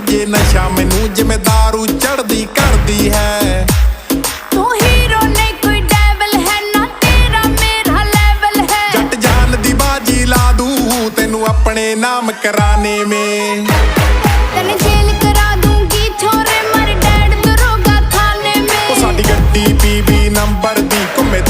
ਜੇ ਨਸ਼ਾ ਮੈਨੂੰ ਜਿਵੇਂ ਦਾਰੂ ਚੜਦੀ ਕਰਦੀ ਹੈ। ਤੂੰ ਹੀਰੋ ਨਹੀਂ ਕੋਈ ਡੈਵਲ ਹੈ ਨਾ, ਤੇਰਾ ਮੇਰਾ ਲੈਵਲ ਹੈ। ਜੱਟ ਜਾਨ ਦੀ ਬਾਜੀ ਲਾ ਦੂੰ ਤੈਨੂੰ ਆਪਣੇ ਨਾਮ ਕਰਾਨੇ में। ਤੈਨੂੰ ਜੇਲ ਕਰਾ ਦੂੰਗੀ ਛੋਰੇ ਮਰ ਡੈਡ ਦਰੋਗਾ ਥਾਨੇ में। ਉਹ ਸਾਡੀ ਗੱਡੀ PB ਨੰਬਰ ਦੀ ਘੁੰਮੇ